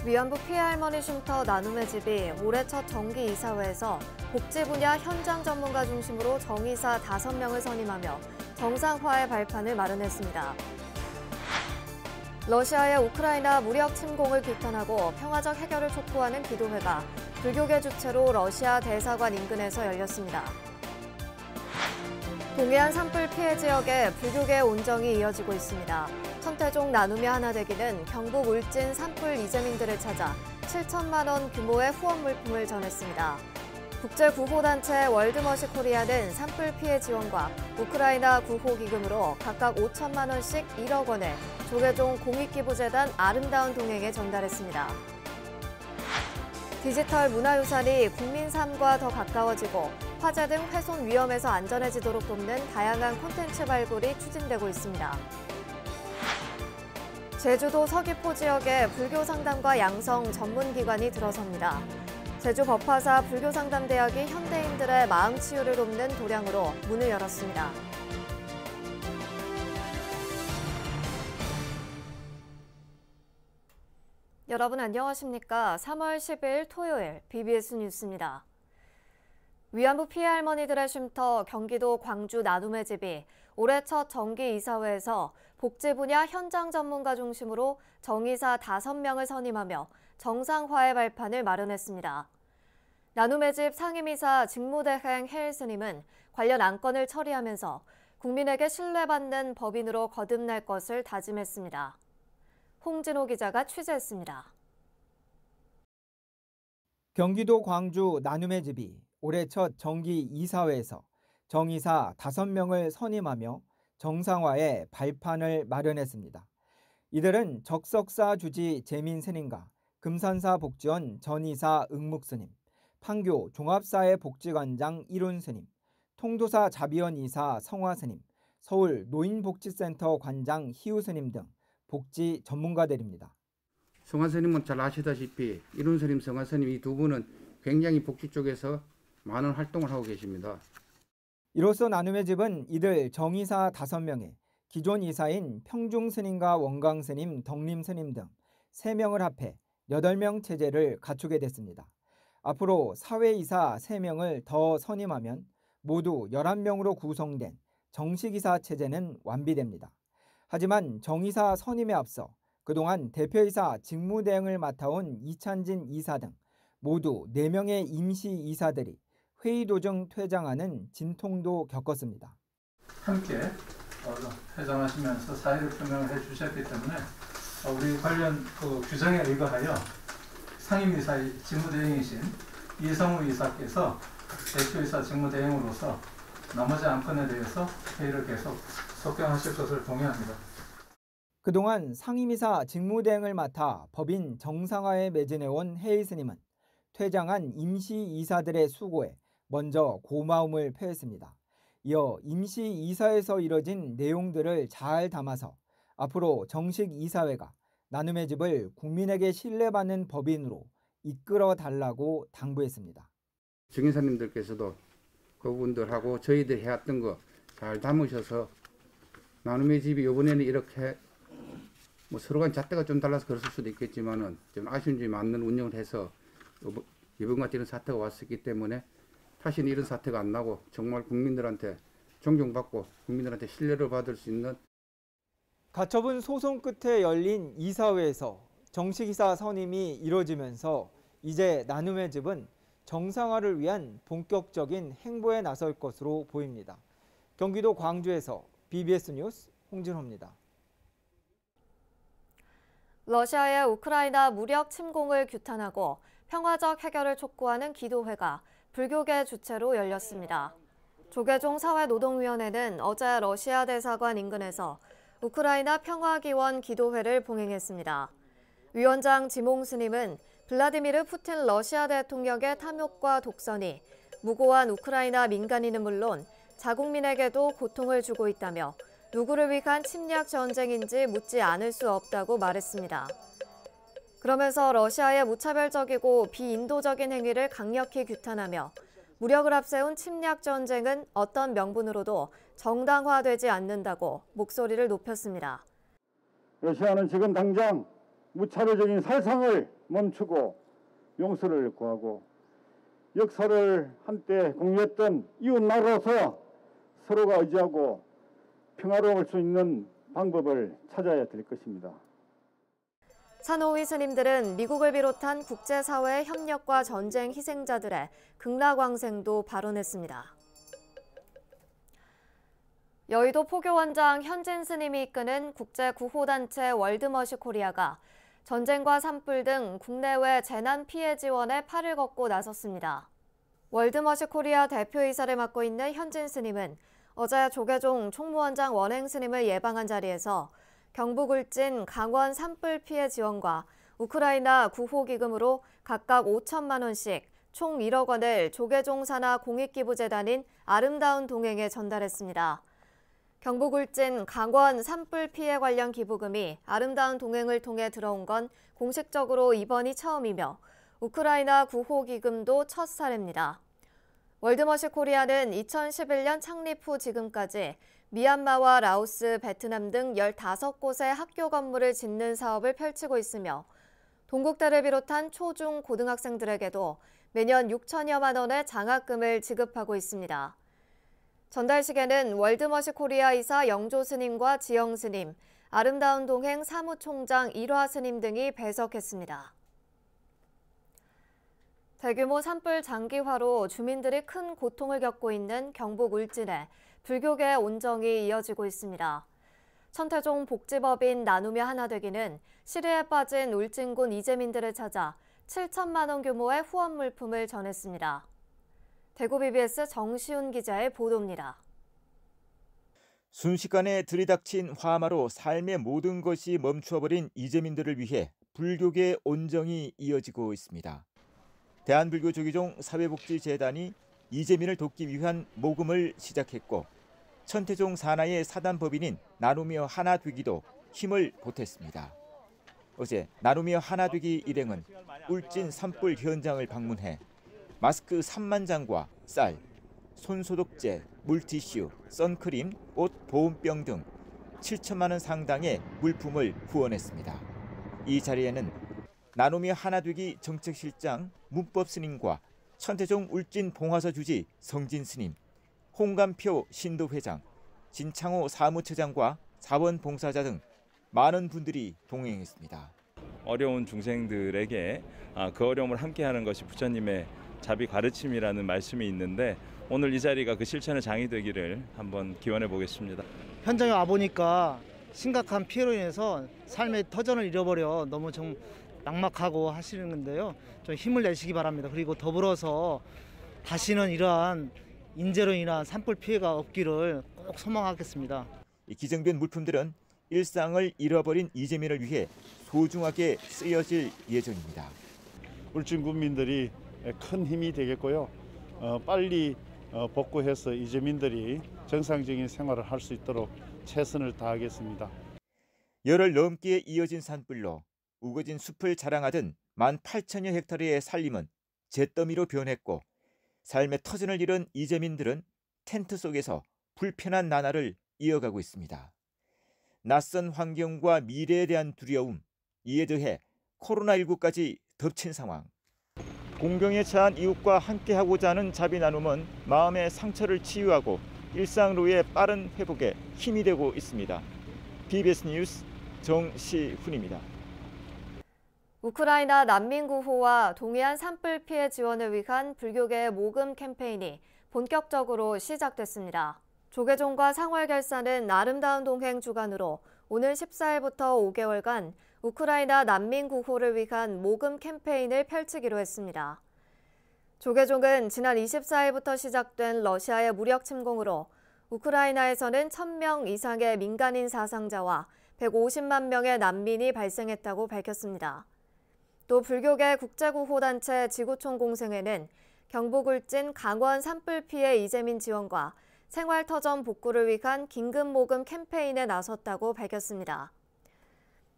위안부 피해 할머니 쉼터 나눔의 집이 올해 첫 정기 이사회에서 복지 분야 현장 전문가 중심으로 정의사 5명을 선임하며 정상화의 발판을 마련했습니다. 러시아의 우크라이나 무력 침공을 규탄하고 평화적 해결을 촉구하는 기도회가 불교계 주최로 러시아 대사관 인근에서 열렸습니다. 동해안 산불 피해 지역에 불교계 온정이 이어지고 있습니다. 천태종 나눔이 하나 되기는 경북 울진 산불 이재민들을 찾아 7천만 원 규모의 후원 물품을 전했습니다. 국제구호단체 월드머시 코리아는 산불 피해 지원과 우크라이나 구호기금으로 각각 5천만 원씩 1억 원을 조계종 공익기부재단 아름다운 동행에 전달했습니다. 디지털 문화유산이 국민 삶과 더 가까워지고 화재 등 훼손 위험에서 안전해지도록 돕는 다양한 콘텐츠 발굴이 추진되고 있습니다. 제주도 서귀포 지역에 불교 상담과 양성 전문기관이 들어섭니다. 제주 법화사 불교상담대학이 현대인들의 마음 치유를 돕는 도량으로 문을 열었습니다. 여러분 안녕하십니까? 3월 10일 토요일 BBS 뉴스입니다. 위안부 피해 할머니들의 쉼터 경기도 광주 나눔의 집이 올해 첫 정기 이사회에서 복지 분야 현장 전문가 중심으로 정의사 5명을 선임하며 정상화의 발판을 마련했습니다. 나눔의 집 상임이사 직무대행 해일 스님은 관련 안건을 처리하면서 국민에게 신뢰받는 법인으로 거듭날 것을 다짐했습니다. 홍진호 기자가 취재했습니다. 경기도 광주 나눔의 집이 올해 첫 정기 이사회에서 정의사 5명을 선임하며 정상화의 발판을 마련했습니다. 이들은 적석사 주지 재민 스님과 금산사 복지원 전이사 응묵 스님, 판교 종합사회 복지관장 이룬 스님, 통도사 자비원 이사 성화 스님, 서울 노인복지센터 관장 희우 스님 등 복지 전문가들입니다. 성화 스님은 잘 아시다시피 이룬 스님, 성화 스님 이 두 분은 굉장히 복지 쪽에서 많은 활동을 하고 계십니다. 이로써 나눔의 집은 이들 정의사 5명에 기존 이사인 평중 스님과 원강 스님, 덕림 스님 등 3명을 합해 8명 체제를 갖추게 됐습니다. 앞으로 사회이사 3명을 더 선임하면 모두 11명으로 구성된 정식이사 체제는 완비됩니다. 하지만 정의사 선임에 앞서 그동안 대표이사 직무대행을 맡아온 이찬진 이사 등 모두 4명의 임시이사들이 회의 도중 퇴장하는 진통도 겪었습니다. 함께 회장하시면서 사의를 표명을 해주셨기 때문에 우리 관련 규정에 의거하여 상임이사의 직무대행이신 이성우 이사께서 대표이사 직무대행으로서 나머지 안건에 대해서 회의를 계속 속경하실 것을 동의합니다. 그동안 상임이사 직무대행을 맡아 법인 정상화에 매진해온 해일 스님은 퇴장한 임시이사들의 수고에 먼저 고마움을 표했습니다. 이어 임시이사에서 이뤄진 내용들을 잘 담아서 앞으로 정식 이사회가 나눔의 집을 국민에게 신뢰받는 법인으로 이끌어 달라고 당부했습니다. 정의사님들께서도 그분들하고 저희들이 해왔던 거 잘 담으셔서 나눔의 집이 이번에는 이렇게 서로 간 잣대가 좀 달라서 그랬을 수도 있겠지만은 좀 아쉬운 점이 많은 운영을 해서 이번 같은 이런 사태가 왔었기 때문에 다시는 이런 사태가 안 나고 정말 국민들한테 존경받고 국민들한테 신뢰를 받을 수 있는 가처분 소송 끝에 열린 이사회에서 정식이사 선임이 이뤄지면서 이제 나눔의 집은 정상화를 위한 본격적인 행보에 나설 것으로 보입니다. 경기도 광주에서 BBS 뉴스 홍진호입니다. 러시아의 우크라이나 무력 침공을 규탄하고 평화적 해결을 촉구하는 기도회가 불교계 주최로 열렸습니다. 조계종 사회노동위원회는 어제 러시아 대사관 인근에서 우크라이나 평화기원 기도회를 봉행했습니다. 위원장 지몽 스님은 블라디미르 푸틴 러시아 대통령의 탐욕과 독선이 무고한 우크라이나 민간인은 물론 자국민에게도 고통을 주고 있다며 누구를 위한 침략 전쟁인지 묻지 않을 수 없다고 말했습니다. 그러면서 러시아의 무차별적이고 비인도적인 행위를 강력히 규탄하며 무력을 앞세운 침략 전쟁은 어떤 명분으로도 정당화되지 않는다고 목소리를 높였습니다. 러시아는 지금 당장 무차별적인 살상을 멈추고 용서를 구하고 역사를 한때 공유했던 이웃 나라로서 서로가 의지하고 평화로울 수 있는 방법을 찾아야 될 것입니다. 산호위 스님들은 미국을 비롯한 국제사회의 협력과 전쟁 희생자들의 극락왕생도 발언했습니다. 여의도 포교원장 현진 스님이 이끄는 국제구호단체 월드머시 코리아가 전쟁과 산불 등 국내외 재난 피해 지원에 팔을 걷고 나섰습니다. 월드머시 코리아 대표이사를 맡고 있는 현진 스님은 어제 조계종 총무원장 원행 스님을 예방한 자리에서 경북 울진 강원 산불 피해 지원과 우크라이나 구호기금으로 각각 5천만 원씩 총 1억 원을 조계종 산하 공익기부재단인 아름다운 동행에 전달했습니다. 경북 울진 강원 산불 피해 관련 기부금이 아름다운 동행을 통해 들어온 건 공식적으로 이번이 처음이며 우크라이나 구호기금도 첫 사례입니다. 월드머시 코리아는 2011년 창립 후 지금까지 미얀마와 라오스, 베트남 등 15곳의 학교 건물을 짓는 사업을 펼치고 있으며 동국대를 비롯한 초중 고등학생들에게도 매년 6천여만 원의 장학금을 지급하고 있습니다. 전달식에는 월드머시 코리아 이사 영조 스님과 지영 스님, 아름다운 동행 사무총장 일화 스님 등이 배석했습니다. 대규모 산불 장기화로 주민들이 큰 고통을 겪고 있는 경북 울진에 불교계 온정이 이어지고 있습니다. 천태종 복지법인 나누며 하나 되기는 시리에 빠진 울진군 이재민들을 찾아 7천만 원 규모의 후원 물품을 전했습니다. 대구 BBS 정시훈 기자의 보도입니다. 순식간에 들이닥친 화마로 삶의 모든 것이 멈추어버린 이재민들을 위해 불교계 온정이 이어지고 있습니다. 대한불교조계종 사회복지재단이 이재민을 돕기 위한 모금을 시작했고 천태종 산하의 사단법인인 나누며 하나 되기도 힘을 보탰습니다. 어제 나누며 하나 되기 일행은 울진 산불 현장을 방문해 마스크 3만 장과 쌀, 손소독제, 물티슈, 선크림, 옷, 보온병 등 7천만 원 상당의 물품을 후원했습니다. 이 자리에는 나누며 하나 되기 정책실장 문법 스님과 천태종 울진 봉화서 주지 성진 스님, 홍감표 신도 회장, 진창호 사무처장과 자원봉사자 등 많은 분들이 동행했습니다. 어려운 중생들에게 그 어려움을 함께하는 것이 부처님의 자비 가르침이라는 말씀이 있는데 오늘 이 자리가 그 실천의 장이 되기를 한번 기원해 보겠습니다. 현장에 와보니까 심각한 피해로 인해서 삶의 터전을 잃어버려 너무 좀 막막하고 하시는 건데요. 좀 힘을 내시기 바랍니다. 그리고 더불어서 다시는 이러한 인재로 인한 산불 피해가 없기를 꼭 소망하겠습니다. 이 기증된 물품들은 일상을 잃어버린 이재민을 위해 소중하게 쓰여질 예정입니다. 울진 군민들이 큰 힘이 되겠고요. 빨리 복구해서 이재민들이 정상적인 생활을 할 수 있도록 최선을 다하겠습니다. 열흘 넘게 이어진 산불로 우거진 숲을 자랑하던 18,000여 헥타르의 산림은 잿더미로 변했고 삶의 터전을 잃은 이재민들은 텐트 속에서 불편한 나날을 이어가고 있습니다. 낯선 환경과 미래에 대한 두려움, 이에 더해 코로나19까지 덮친 상황. 공경에 처한 이웃과 함께하고자 하는 자비 나눔은 마음의 상처를 치유하고 일상로의 빠른 회복에 힘이 되고 있습니다. BBS 뉴스 정시훈입니다. 우크라이나 난민 구호와 동해안 산불 피해 지원을 위한 불교계의 모금 캠페인이 본격적으로 시작됐습니다. 조계종과 상월결사는 아름다운 동행 주관으로 오늘 14일부터 5개월간 우크라이나 난민 구호를 위한 모금 캠페인을 펼치기로 했습니다. 조계종은 지난 24일부터 시작된 러시아의 무력 침공으로 우크라이나에서는 1,000명 이상의 민간인 사상자와 150만 명의 난민이 발생했다고 밝혔습니다. 또 불교계 국제구호단체 지구촌공생회는 경북 울진 강원 산불 피해 이재민 지원과 생활터전 복구를 위한 긴급 모금 캠페인에 나섰다고 밝혔습니다.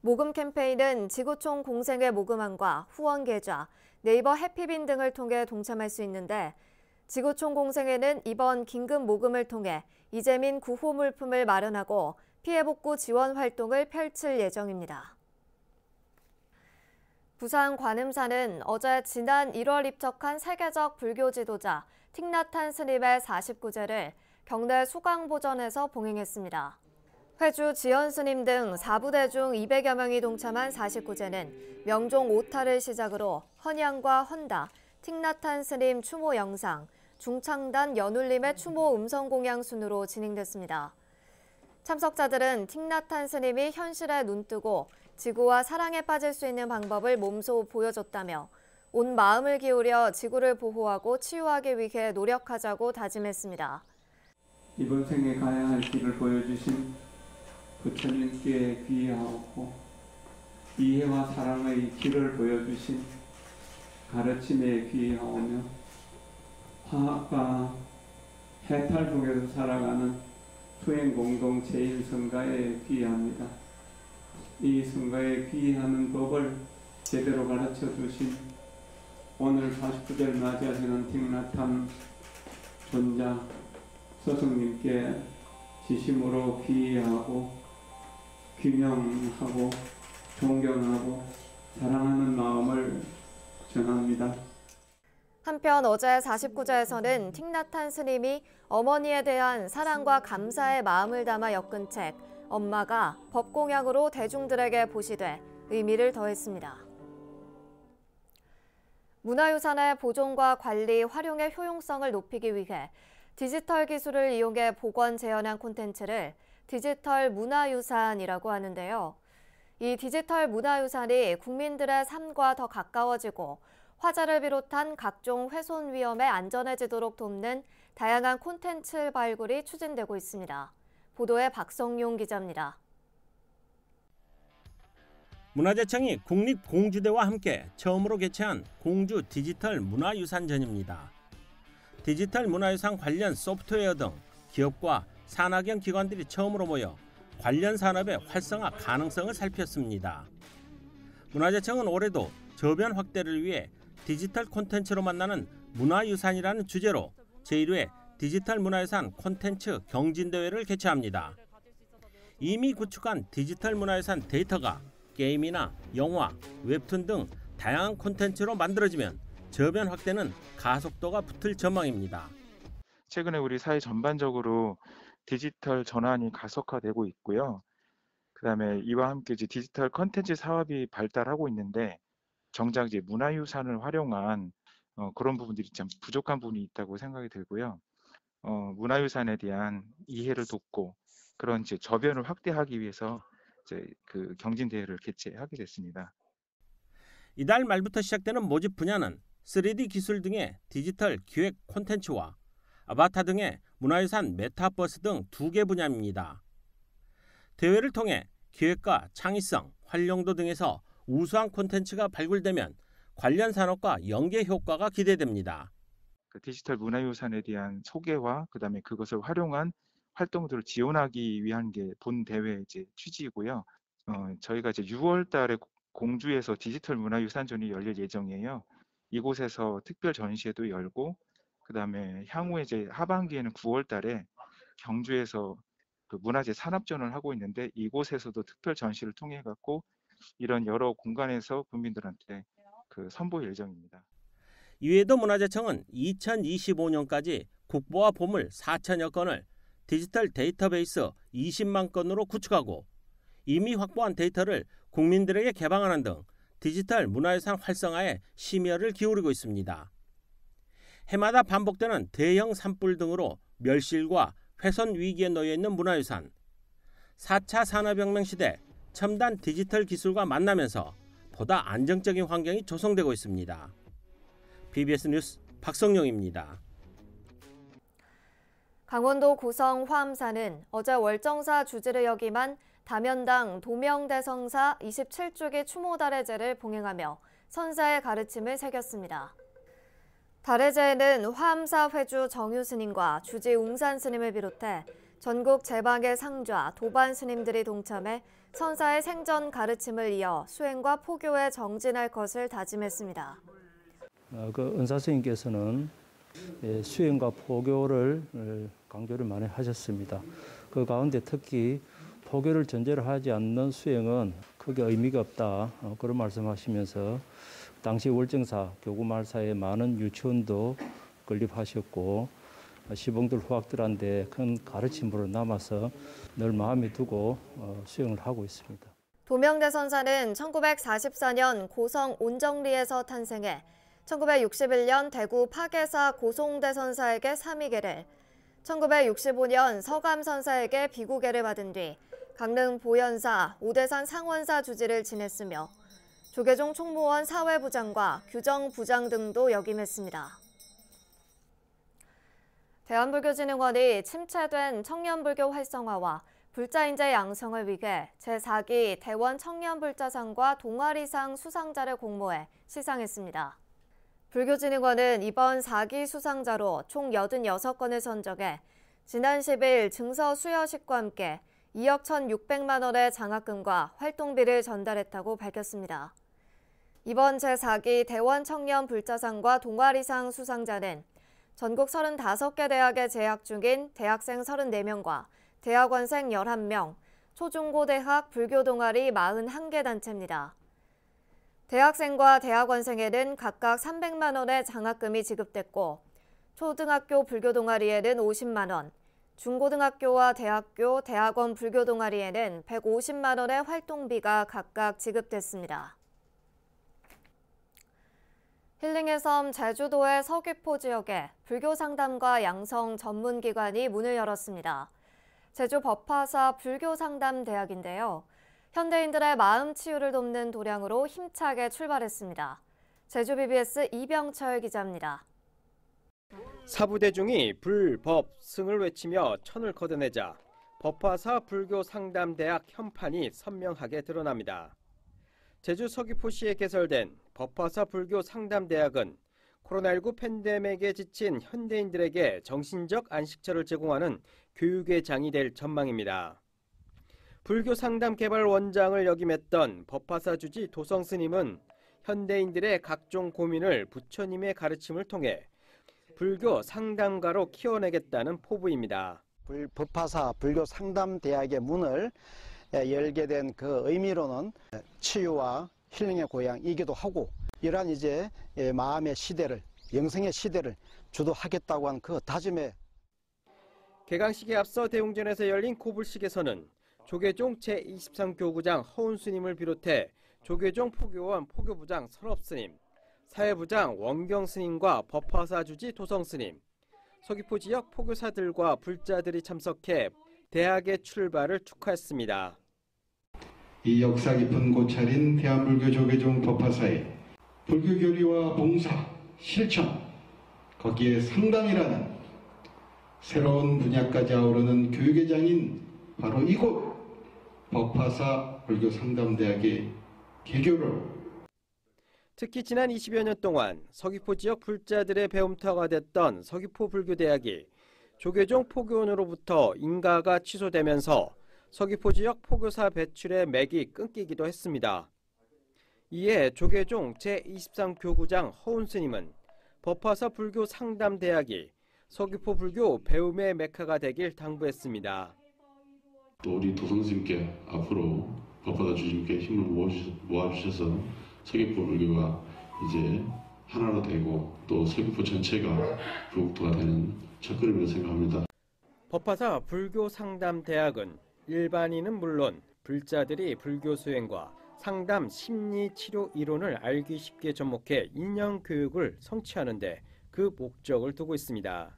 모금 캠페인은 지구촌 공생회 모금함과 후원 계좌, 네이버 해피빈 등을 통해 동참할 수 있는데 지구촌 공생회는 이번 긴급 모금을 통해 이재민 구호 물품을 마련하고 피해 복구 지원 활동을 펼칠 예정입니다. 부산 관음사는 어제 지난 1월 입적한 세계적 불교 지도자 틱나탄 스님의 49제를 경내 수강보전에서 봉행했습니다. 회주 지연 스님 등 4부대 중 200여 명이 동참한 49제는 명종 오타를 시작으로 헌양과 헌다, 틱나탄 스님 추모 영상, 중창단 연울림의 추모 음성공양 순으로 진행됐습니다. 참석자들은 틱나탄 스님이 현실에 눈뜨고 지구와 사랑에 빠질 수 있는 방법을 몸소 보여줬다며 온 마음을 기울여 지구를 보호하고 치유하기 위해 노력하자고 다짐했습니다. 이번 생에 가야 할 길을 보여주신 부처님께 귀의하옵고 이해와 사랑의 길을 보여주신 가르침에 귀의하오며 화학과 해탈 속에서 살아가는 수행공동체인 성가에 귀의합니다. 이 성가에 귀의하는 법을 제대로 가르쳐 주신 오늘 49제를 맞이하시는 틱나탄 존자 스승님께 진심으로 귀의하고 귀명하고 존경하고 사랑하는 마음을 전합니다. 한편 어제 49제에서는 틱나탄 스님이 어머니에 대한 사랑과 감사의 마음을 담아 엮은 책 엄마가 법공양으로 대중들에게 보시되 의미를 더했습니다. 문화유산의 보존과 관리, 활용의 효용성을 높이기 위해 디지털 기술을 이용해 복원 재현한 콘텐츠를 디지털 문화유산이라고 하는데요. 이 디지털 문화유산이 국민들의 삶과 더 가까워지고 화재를 비롯한 각종 훼손 위험에 안전해지도록 돕는 다양한 콘텐츠 발굴이 추진되고 있습니다. 보도에 박성용 기자입니다. 문화재청이 국립공주대와 함께 처음으로 개최한 공주 디지털 문화유산전입니다. 디지털 문화유산 관련 소프트웨어 등 기업과 산학연 기관들이 처음으로 모여 관련 산업의 활성화 가능성을 살폈습니다. 문화재청은 올해도 저변 확대를 위해 디지털 콘텐츠로 만나는 문화유산이라는 주제로 제1회 디지털 문화유산 콘텐츠 경진대회를 개최합니다. 이미 구축한 디지털 문화유산 데이터가 게임이나 영화, 웹툰 등 다양한 콘텐츠로 만들어지면 저변 확대는 가속도가 붙을 전망입니다. 최근에 우리 사회 전반적으로 디지털 전환이 가속화되고 있고요. 그다음에 이와 함께 이제 디지털 콘텐츠 사업이 발달하고 있는데 정작 이제 문화유산을 활용한 그런 부분들이 참 부족한 부분이 있다고 생각이 들고요. 문화유산에 대한 이해를 돕고 그런 이제 저변을 확대하기 위해서 이제 그 경진대회를 개최하게 됐습니다. 이달 말부터 시작되는 모집 분야는 3D 기술 등의 디지털 기획 콘텐츠와 아바타 등의 문화유산 메타버스 등 2개 분야입니다. 대회를 통해 기획과 창의성, 활용도 등에서 우수한 콘텐츠가 발굴되면 관련 산업과 연계 효과가 기대됩니다. 그 디지털 문화유산에 대한 소개와 그다음에 그것을 활용한 활동들을 지원하기 위한 게 본 대회 이제 취지이고요. 저희가 이제 6월 달에 공주에서 디지털 문화유산전이 열릴 예정이에요. 이곳에서 특별 전시회도 열고 그다음에 향후에 이제 하반기에는 9월 달에 경주에서 그 문화재 산업전을 하고 있는데 이곳에서도 특별 전시를 통해 갖고 이런 여러 공간에서 국민들한테 그 선보일 예정입니다. 이외에도 문화재청은 2025년까지 국보와 보물 4천여 건을 디지털 데이터베이스 20만 건으로 구축하고 이미 확보한 데이터를 국민들에게 개방하는 등 디지털 문화유산 활성화에 심혈을 기울이고 있습니다. 해마다 반복되는 대형 산불 등으로 멸실과 훼손 위기에 놓여 있는 문화유산. 4차 산업혁명 시대 첨단 디지털 기술과 만나면서 보다 안정적인 환경이 조성되고 있습니다. BBS 뉴스 박성용입니다. 강원도 고성 화암사는 어제 월정사 주지를 역임한 다면당 도명대성사 27주기 추모달해제를 봉행하며 선사의 가르침을 새겼습니다. 달해제에는 화암사 회주 정유 스님과 주지 웅산 스님을 비롯해 전국 제방의 상좌, 도반 스님들이 동참해 선사의 생전 가르침을 이어 수행과 포교에 정진할 것을 다짐했습니다. 그 은사 스님께서는 수행과 포교를 강조를 많이 하셨습니다. 그 가운데 특히 포교를 전제로 하지 않는 수행은 크게 의미가 없다. 그런 말씀하시면서 당시 월정사 교구말사의 많은 유치원도 건립하셨고 시봉들 후학들한테 큰 가르침으로 남아서 늘 마음에 두고 수행을 하고 있습니다. 도명대선사는 1944년 고성 온정리에서 탄생해 1961년 대구 파계사 고송대선사에게 삼위계를, 1965년 서감선사에게 비구계를 받은 뒤 강릉 보현사, 오대산 상원사 주지를 지냈으며 조계종 총무원 사회부장과 규정부장 등도 역임했습니다. 대한불교진흥원이 침체된 청년불교 활성화와 불자인재 양성을 위해 제4기 대원 청년불자상과 동아리상 수상자를 공모해 시상했습니다. 불교진흥원은 이번 4기 수상자로 총 86건을 선정해 지난 10일 증서 수여식과 함께 2억 1,600만 원의 장학금과 활동비를 전달했다고 밝혔습니다. 이번 제4기 대원 청년 불자상과 동아리상 수상자는 전국 35개 대학에 재학 중인 대학생 34명과 대학원생 11명, 초중고대학 불교 동아리 41개 단체입니다. 대학생과 대학원생에는 각각 300만 원의 장학금이 지급됐고 초등학교 불교 동아리에는 50만 원, 중고등학교와 대학교, 대학원 불교 동아리에는 150만 원의 활동비가 각각 지급됐습니다. 힐링의 섬 제주도의 서귀포 지역에 불교 상담과 양성 전문기관이 문을 열었습니다. 제주 법화사 불교상담대학인데요. 현대인들의 마음 치유를 돕는 도량으로 힘차게 출발했습니다. 제주 BBS 이병철 기자입니다. 사부대중이 불, 법, 승을 외치며 천을 걷어내자 법화사 불교상담대학 현판이 선명하게 드러납니다. 제주 서귀포시에 개설된 법화사 불교상담대학은 코로나19 팬데믹에 지친 현대인들에게 정신적 안식처를 제공하는 교육의 장이 될 전망입니다. 불교상담개발원장을 역임했던 법화사 주지 도성 스님은 현대인들의 각종 고민을 부처님의 가르침을 통해 불교 상담가로 키워내겠다는 포부입니다. 법화사 불교상담대학의 문을 열게 된 그 의미로는 치유와 힐링의 고향이기도 하고 이러한 이제 마음의 시대를, 영성의 시대를 주도하겠다고 한 그 다짐에 개강식에 앞서 대웅전에서 열린 고불식에서는 조계종 제23교구장 허운 스님을 비롯해 조계종 포교원 포교부장 설업 스님, 사회부장 원경 스님과 법화사 주지 도성 스님, 서귀포 지역 포교사들과 불자들이 참석해 대학의 출발을 축하했습니다. 이 역사 깊은 고찰인 대한불교 조계종 법화사의 불교 교리와 봉사, 실천, 거기에 상담이라는 새로운 분야까지 아우르는 교육의 장인 바로 이곳 법화사 불교상담대학의 개교를 특히 지난 20여 년 동안 서귀포 지역 불자들의 배움터가 됐던 서귀포 불교대학이 조계종 포교원으로부터 인가가 취소되면서 서귀포 지역 포교사 배출의 맥이 끊기기도 했습니다. 이에 조계종 제23교구장 허운 스님은 법화사 불교상담대학이 서귀포 불교 배움의 메카가 되길 당부했습니다. 또 우리 도성스님께 앞으로 법화사 주님께 힘을 모아주셔서 서귀포 불교가 이제 하나로 되고 또 서귀포 전체가 부국토가 되는 첫걸음이라고 생각합니다. 법화사 불교상담대학은 일반인은 물론 불자들이 불교 수행과 상담 심리 치료 이론을 알기 쉽게 접목해 인연 교육을 성취하는 데 그 목적을 두고 있습니다.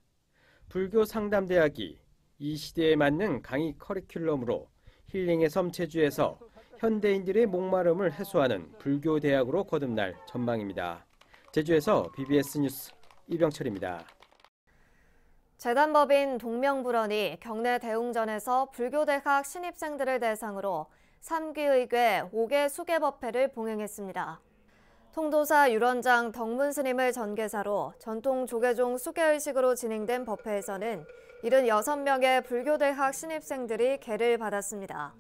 불교상담대학이 이 시대에 맞는 강의 커리큘럼으로 힐링의 섬 제주에서 현대인들의 목마름을 해소하는 불교대학으로 거듭날 전망입니다. 제주에서 BBS 뉴스 이병철입니다. 재단법인 동명불언이 경내 대웅전에서 불교대학 신입생들을 대상으로 3기의궤 5개 수계법회를 봉행했습니다. 통도사 율원장 덕문스님을 전계사로 전통 조계종 수계의식으로 진행된 법회에서는 76명의 불교대학 신입생들이 계를 받았습니다.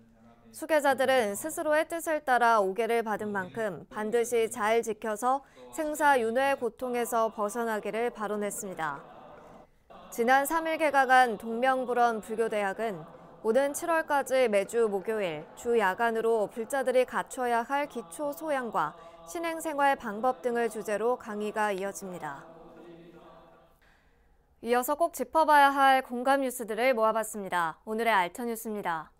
수계자들은 스스로의 뜻을 따라 5계를 받은 만큼 반드시 잘 지켜서 생사윤회 고통에서 벗어나기를 발언했습니다. 지난 3일 개강한 동명불언 불교대학은 오는 7월까지 매주 목요일, 주 야간으로 불자들이 갖춰야 할 기초 소양과 신행생활 방법 등을 주제로 강의가 이어집니다. 이어서 꼭 짚어봐야 할 공감 뉴스들을 모아봤습니다. 오늘의 알터 뉴스입니다.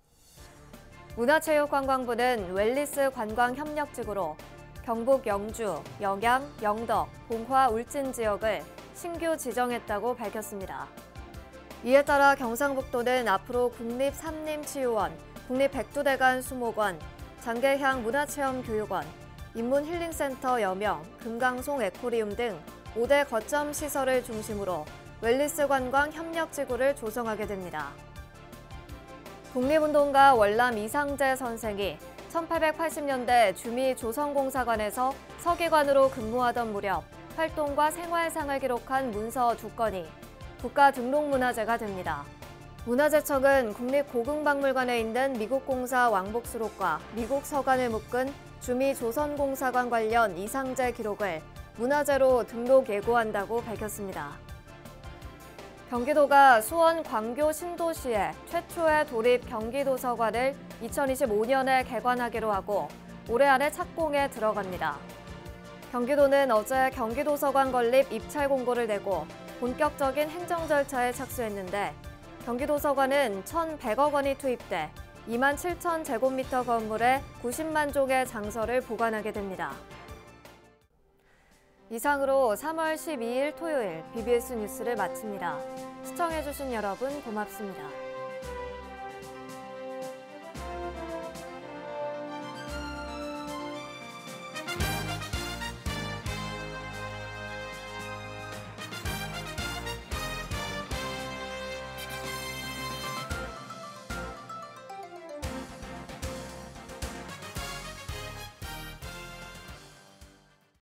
문화체육관광부는 웰리스 관광협력지구로 경북 영주, 영양, 영덕, 봉화, 울진 지역을 신규 지정했다고 밝혔습니다. 이에 따라 경상북도는 앞으로 국립산림치유원, 국립백두대간 수목원, 장계향 문화체험교육원, 인문힐링센터 여명, 금강송 에코리움 등 5대 거점 시설을 중심으로 웰리스 관광 협력지구를 조성하게 됩니다. 독립운동가 월남 이상재 선생이 1880년대 주미 조선공사관에서 서기관으로 근무하던 무렵 활동과 생활상을 기록한 문서 2건이 국가등록문화재가 됩니다. 문화재청은 국립고궁박물관에 있는 미국공사 왕복수록과 미국 서관을 묶은 주미 조선공사관 관련 이상재 기록을 문화재로 등록 예고한다고 밝혔습니다. 경기도가 수원 광교 신도시에 최초의 도립 경기도서관을 2025년에 개관하기로 하고 올해 안에 착공에 들어갑니다. 경기도는 어제 경기도서관 건립 입찰 공고를 내고 본격적인 행정 절차에 착수했는데 경기도서관은 1,100억 원이 투입돼 27,000제곱미터 건물에 90만 종의 장서를 보관하게 됩니다. 이상으로 3월 12일 토요일 BBS 뉴스를 마칩니다. 시청해주신 여러분 고맙습니다.